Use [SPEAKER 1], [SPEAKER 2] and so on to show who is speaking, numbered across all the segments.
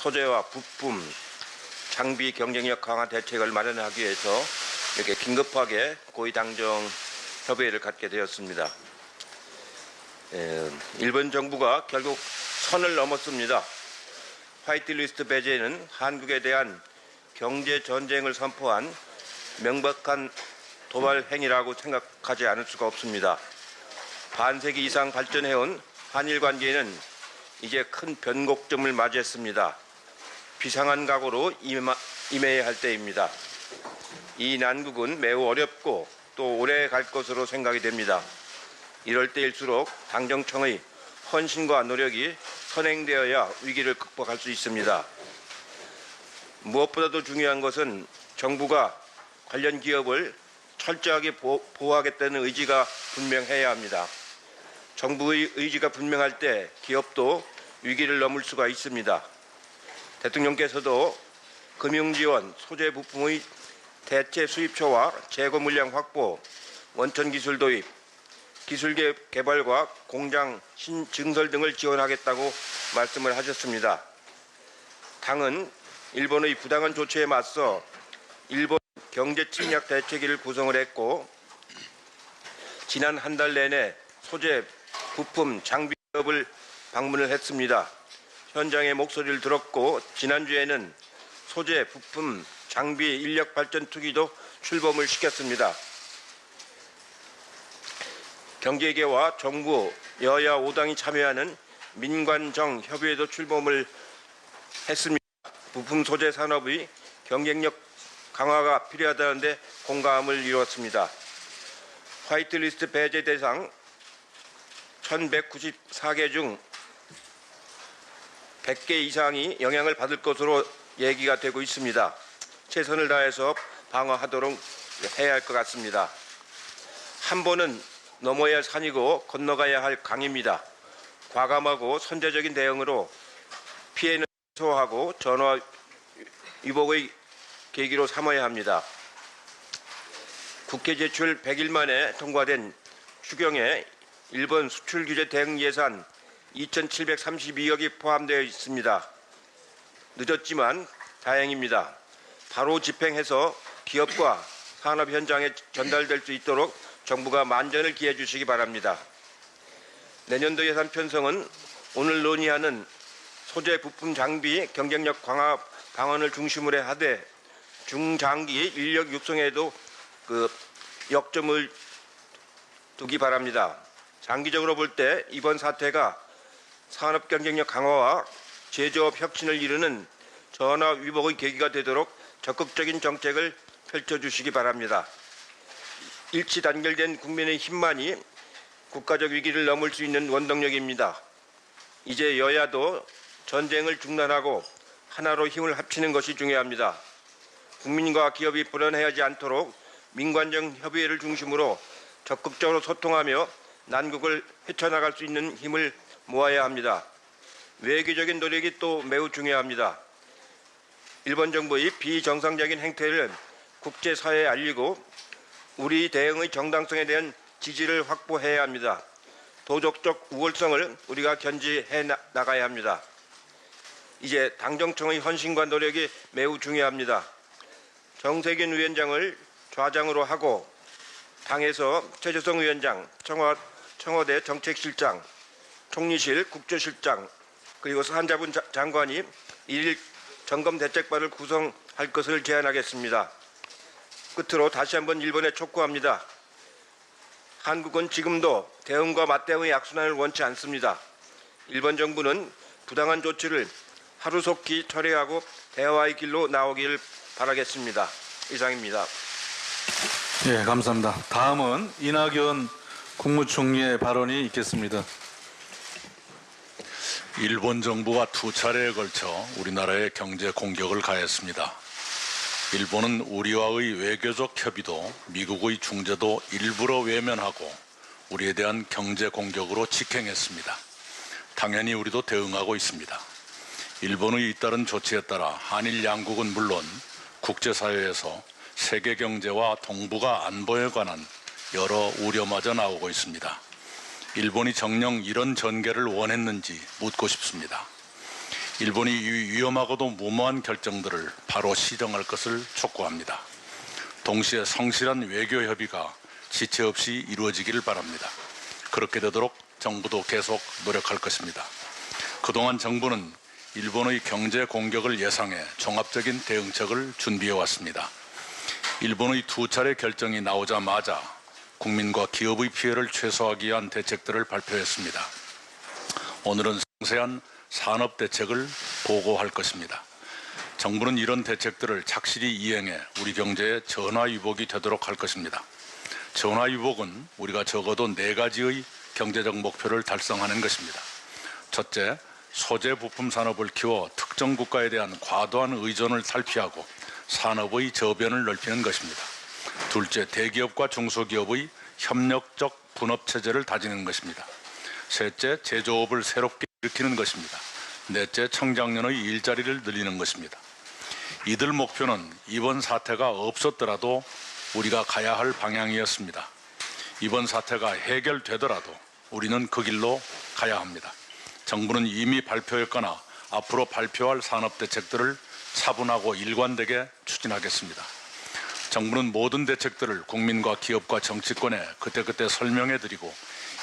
[SPEAKER 1] 소재와 부품, 장비 경쟁력 강화 대책을 마련하기 위해서 이렇게 긴급하게 고위당정 협의회를 갖게 되었습니다. 일본 정부가 결국 선을 넘었습니다. 화이트리스트 배제는 한국에 대한 경제 전쟁을 선포한 명백한 도발 행위라고 생각하지 않을 수가 없습니다. 반세기 이상 발전해온 한일 관계는 이제 큰 변곡점을 맞이했습니다. 비상한 각오로 임해야 할 때입니다. 이 난국은 매우 어렵고 또 오래 갈 것으로 생각이 됩니다. 이럴 때일수록 당정청의 헌신과 노력이 선행되어야 위기를 극복할 수 있습니다. 무엇보다도 중요한 것은 정부가 관련 기업을 철저하게 보호하겠다는 의지가 분명해야 합니다. 정부의 의지가 분명할 때 기업도 위기를 넘을 수가 있습니다. 대통령께서도 금융지원, 소재 부품의 대체 수입처와 재고 물량 확보, 원천 기술 도입, 기술 개발과 공장 신증설 등을 지원하겠다고 말씀을 하셨습니다. 당은 일본의 부당한 조치에 맞서 일본 경제 침략 대책위를 구성을 했고 지난 한 달 내내 소재, 부품, 장비 기업을 방문을 했습니다. 현장의 목소리를 들었고 지난주에는 소재, 부품, 장비, 인력 발전 투기도 출범을 시켰습니다. 경제계와 정부, 여야 5당이 참여하는 민관정 협의회도 출범을 했습니다. 부품 소재 산업의 경쟁력 강화가 필요하다는데 공감을 이루었습니다. 화이트리스트 배제 대상 1194개 중 100개 이상이 영향을 받을 것으로 얘기가 되고 있습니다. 최선을 다해서 방어하도록 해야 할 것 같습니다. 한 번은 넘어야 할 산이고 건너가야 할 강입니다. 과감하고 선제적인 대응으로 피해는 최소화하고 전화 위복의 계기로 삼아야 합니다. 국회 제출 100일 만에 통과된 추경에 일본 수출 규제 대응 예산 2,732억이 포함되어 있습니다. 늦었지만 다행입니다. 바로 집행해서 기업과 산업 현장에 전달될 수 있도록 정부가 만전을 기해 주시기 바랍니다. 내년도 예산 편성은 오늘 논의하는 소재 부품 장비 경쟁력 강화 방안을 중심으로 하되 중장기 인력 육성에도 역점을 두기 바랍니다. 장기적으로 볼 때 이번 사태가 산업 경쟁력 강화와 제조업 혁신을 이루는 전화 위복의 계기가 되도록 적극적인 정책을 펼쳐주시기 바랍니다. 일치 단결된 국민의 힘만이 국가적 위기를 넘을 수 있는 원동력입니다. 이제 여야도 전쟁을 중단하고 하나로 힘을 합치는 것이 중요합니다. 국민과 기업이 불안해하지 않도록 민관정 협의회를 중심으로 적극적으로 소통하며 난국을 헤쳐나갈 수 있는 힘을 모아야 합니다. 외교적인 노력이 또 매우 중요합니다. 일본 정부의 비정상적인 행태를 국제사회에 알리고 우리 대응의 정당성에 대한 지지를 확보해야 합니다. 도덕적 우월성을 우리가 견지해 나가야 합니다. 이제 당정청의 헌신과 노력이 매우 중요합니다. 정세균 위원장을 좌장으로 하고 당에서 최재성 위원장, 청와대 정책실장, 총리실 국조실장 그리고 한자분 장관이 일일 점검대책반을 구성할 것을 제안하겠습니다. 끝으로 다시 한번 일본에 촉구합니다. 한국은 지금도 대응과 맞대응의 악순환을 원치 않습니다. 일본 정부는 부당한 조치를 하루속히 철회하고 대화의 길로 나오기를 바라겠습니다. 이상입니다.
[SPEAKER 2] 예, 감사합니다. 다음은 이낙연 국무총리의 발언이 있겠습니다.
[SPEAKER 3] 일본 정부가 두 차례에 걸쳐 우리나라에 경제 공격을 가했습니다. 일본은 우리와의 외교적 협의도 미국의 중재도 일부러 외면하고 우리에 대한 경제 공격으로 직행했습니다. 당연히 우리도 대응하고 있습니다. 일본의 잇따른 조치에 따라 한일 양국은 물론 국제사회에서 세계 경제와 동북아 안보에 관한 여러 우려마저 나오고 있습니다. 일본이 정녕 이런 전개를 원했는지 묻고 싶습니다. 일본이 위험하고도 무모한 결정들을 바로 시정할 것을 촉구합니다. 동시에 성실한 외교 협의가 지체 없이 이루어지기를 바랍니다. 그렇게 되도록 정부도 계속 노력할 것입니다. 그동안 정부는 일본의 경제 공격을 예상해 종합적인 대응책을 준비해 왔습니다. 일본의 두 차례 결정이 나오자마자 국민과 기업의 피해를 최소화하기 위한 대책들을 발표했습니다. 오늘은 상세한 산업 대책을 보고할 것입니다. 정부는 이런 대책들을 착실히 이행해 우리 경제의 전화위복이 되도록 할 것입니다. 전화위복은 우리가 적어도 4가지의 경제적 목표를 달성하는 것입니다. 첫째, 소재 부품 산업을 키워 특정 국가에 대한 과도한 의존을 탈피하고 산업의 저변을 넓히는 것입니다. 둘째, 대기업과 중소기업의 협력적 분업 체제를 다지는 것입니다. 셋째, 제조업을 새롭게 일으키는 것입니다. 넷째, 청장년의 일자리를 늘리는 것입니다. 이들 목표는 이번 사태가 없었더라도 우리가 가야 할 방향이었습니다. 이번 사태가 해결되더라도 우리는 그 길로 가야 합니다. 정부는 이미 발표했거나 앞으로 발표할 산업 대책들을 차분하고 일관되게 추진하겠습니다. 정부는 모든 대책들을 국민과 기업과 정치권에 그때그때 설명해드리고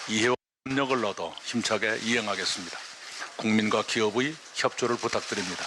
[SPEAKER 3] 이해와 협력을 얻어 힘차게 이행하겠습니다. 국민과 기업의 협조를 부탁드립니다.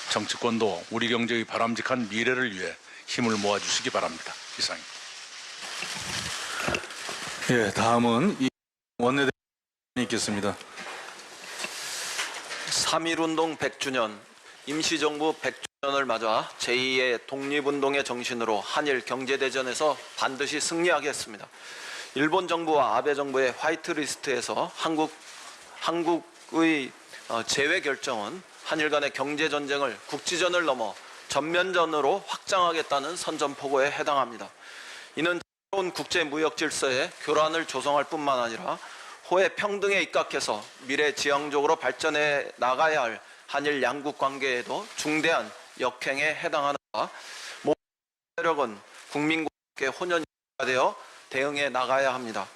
[SPEAKER 3] 정치권도 우리 경제의 바람직한 미래를 위해 힘을 모아주시기 바랍니다. 이상입니다.
[SPEAKER 2] 예, 다음은 이 원내대표님 있겠습니다.
[SPEAKER 4] 3.1운동 100주년, 임시정부 100주년을 맞아 제2의 독립운동의 정신으로 한일 경제대전에서 반드시 승리하겠습니다. 일본 정부와 아베 정부의 화이트리스트에서 한국의 제외 결정은 한일 간의 경제전쟁을 국지전을 넘어 전면전으로 확장하겠다는 선전포고에 해당합니다. 이는 새로운 국제무역질서의 교란을 조성할 뿐만 아니라 호혜 평등에 입각해서 미래지향적으로 발전해 나가야 할 한일 양국 관계에도 중대한 역행에 해당하는 바 모든 세력은 국민과 함께 혼연이 되어 대응해 나가야 합니다.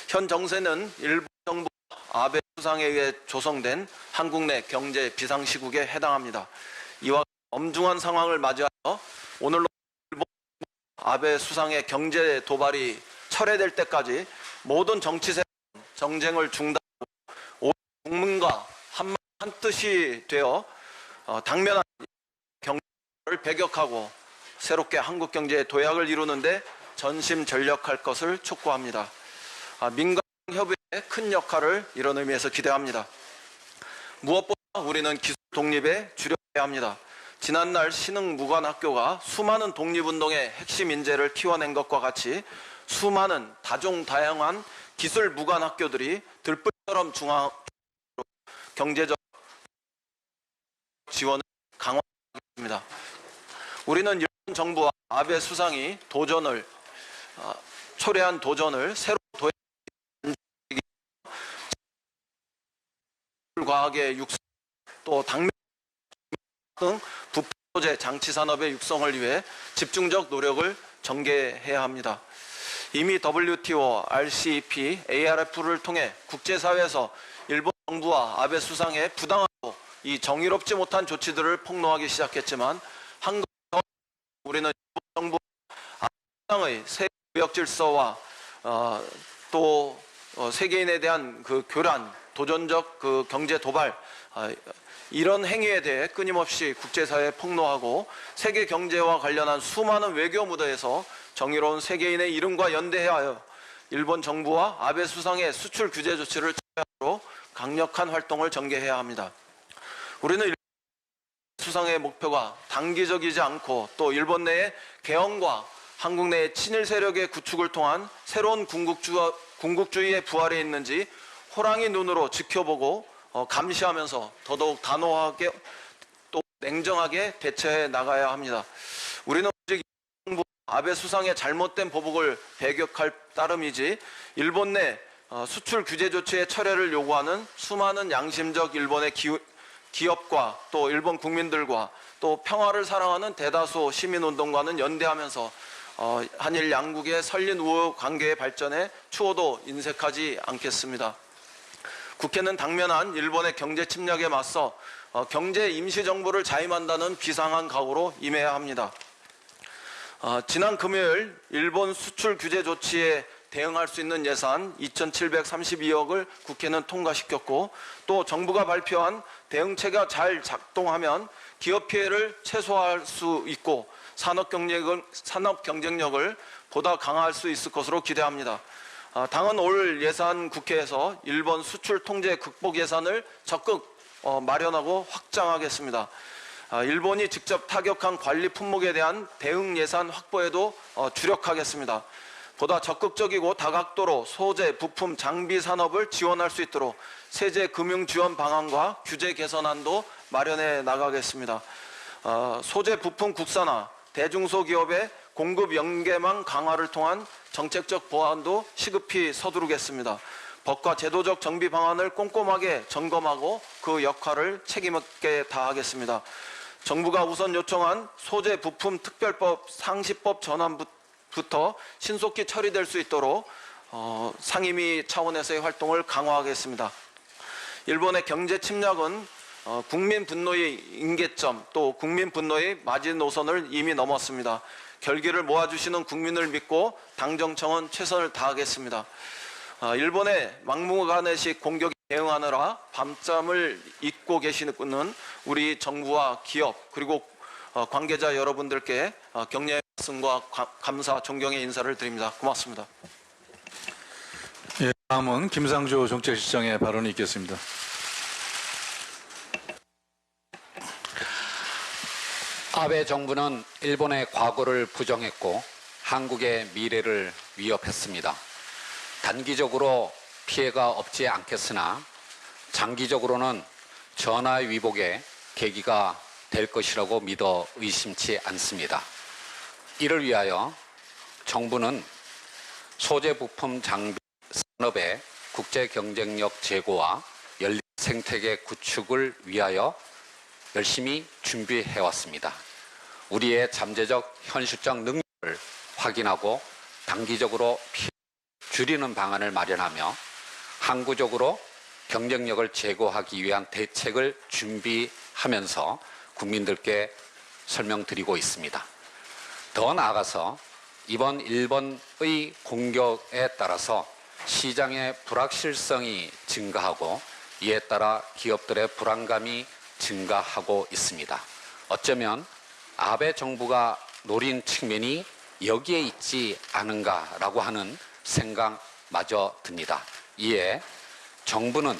[SPEAKER 4] 현 정세는 일본 정부 아베 수상에 의해 조성된 한국 내 경제 비상시국에 해당합니다. 이와 엄중한 상황을 맞이하여 오늘로 일본 아베 수상의 경제 도발이 철회될 때까지 모든 정치 세력은 정쟁을 중단하고 국민과 한뜻이 되어 당면한 경제를 배격하고 새롭게 한국 경제의 도약을 이루는데 전심전력할 것을 촉구합니다. 민간 협의에 큰 역할을 이런 의미에서 기대합니다. 무엇보다 우리는 기술 독립에 주력해야 합니다. 지난날 신흥무관학교가 수많은 독립운동의 핵심 인재를 키워낸 것과 같이 수많은 다종다양한 기술 무관학교들이 들불처럼 경제적 지원을 강화하겠습니다. 우리는 일본 정부와 아베 수상이 초래한 도전을 새로 과학의 육성, 또 당면 등 부품 소재 장치 산업의 육성을 위해 집중적 노력을 전개해야 합니다. 이미 WTO, RCEP, ARF를 통해 국제사회에서 일본 정부와 아베 수상의 부당하고 이 정의롭지 못한 조치들을 폭로하기 시작했지만 한국에서 우리는 일본 정부 아베 수상의 세계 무역 질서와 또 세계인에 대한 그 교란, 도전적 그 경제 도발 이런 행위에 대해 끊임없이 국제사회에 폭로하고 세계 경제와 관련한 수많은 외교 무대에서 정의로운 세계인의 이름과 연대하여 일본 정부와 아베 수상의 수출 규제 조치를 처리하도록 강력한 활동을 전개해야 합니다. 우리는 일본 수상의 목표가 단기적이지 않고 또 일본 내의 개헌과 한국 내의 친일 세력의 구축을 통한 새로운 군국주의의 부활에 있는지 호랑이 눈으로 지켜보고 감시하면서 더더욱 단호하게 또 냉정하게 대처해 나가야 합니다. 우리는 오직 정부 아베 수상의 잘못된 보복을 배격할 따름이지 일본 내 수출 규제 조치의 철회를 요구하는 수많은 양심적 일본의 기업과 또 일본 국민들과 또 평화를 사랑하는 대다수 시민운동가는 연대하면서 한일 양국의 설린 우호 관계의 발전에 추호도 인색하지 않겠습니다. 국회는 당면한 일본의 경제 침략에 맞서 경제 임시정부를 자임한다는 비상한 각오로 임해야 합니다. 지난 금요일 일본 수출 규제 조치에 대응할 수 있는 예산 2,732억을 국회는 통과시켰고, 또 정부가 발표한 대응체가 잘 작동하면 기업 피해를 최소화할 수 있고 산업 경쟁력을 보다 강화할 수 있을 것으로 기대합니다. 당은 올 예산 국회에서 일본 수출 통제 극복 예산을 적극 마련하고 확장하겠습니다. 일본이 직접 타격한 관리 품목에 대한 대응 예산 확보에도 주력하겠습니다. 보다 적극적이고 다각도로 소재, 부품, 장비 산업을 지원할 수 있도록 세제 금융 지원 방안과 규제 개선안도 마련해 나가겠습니다. 소재 부품 국산화, 대중소기업의 공급 연계망 강화를 통한 정책적 보완도 시급히 서두르겠습니다. 법과 제도적 정비 방안을 꼼꼼하게 점검하고 그 역할을 책임 있게 다하겠습니다. 정부가 우선 요청한 소재 부품 특별법 상시법 전환부터 신속히 처리될 수 있도록 상임위 차원에서의 활동을 강화하겠습니다. 일본의 경제 침략은 국민 분노의 임계점, 또 국민 분노의 마지노선을 이미 넘었습니다. 결기를 모아주시는 국민을 믿고 당정청은 최선을 다하겠습니다. 일본의 막무가내식 공격에 대응하느라 밤잠을 잊고 계시는 우리 정부와 기업 그리고 관계자 여러분들께 격려의 말씀과 감사, 존경의 인사를 드립니다. 고맙습니다.
[SPEAKER 2] 예, 다음은 김상조 정책실장의 발언이 있겠습니다.
[SPEAKER 5] 아베 정부는 일본의 과거를 부정했고 한국의 미래를 위협했습니다. 단기적으로 피해가 없지 않겠으나 장기적으로는 전화위복의 계기가 될 것이라고 믿어 의심치 않습니다. 이를 위하여 정부는 소재 부품 장비 산업의 국제 경쟁력 제고와 열린 생태계 구축을 위하여 열심히 준비해 왔습니다. 우리의 잠재적 현실적 능력을 확인하고 단기적으로 피해 줄이는 방안을 마련하며 항구적으로 경쟁력을 제고하기 위한 대책을 준비하면서 국민들께 설명드리고 있습니다. 더 나아가서 이번 일본의 공격에 따라서 시장의 불확실성이 증가하고 이에 따라 기업들의 불안감이 증가하고 있습니다. 어쩌면 아베 정부가 노린 측면이 여기에 있지 않은가라고 하는 생각마저 듭니다. 이에 정부는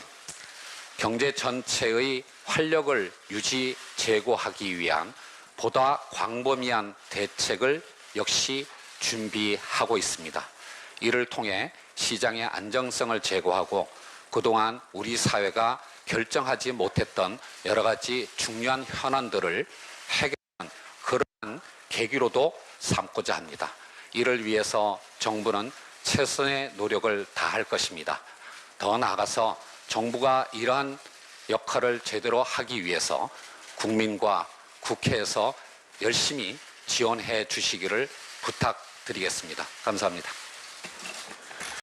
[SPEAKER 5] 경제 전체의 활력을 유지 제고하기 위한 보다 광범위한 대책을 역시 준비하고 있습니다. 이를 통해 시장의 안정성을 제고하고 그동안 우리 사회가 결정하지 못했던 여러 가지 중요한 현안들을 해결하는 그러한 계기로도 삼고자 합니다. 이를 위해서 정부는 최선의 노력을 다할 것입니다. 더 나아가서 정부가 이러한 역할을 제대로 하기 위해서 국민과 국회에서 열심히 지원해 주시기를 부탁드리겠습니다. 감사합니다.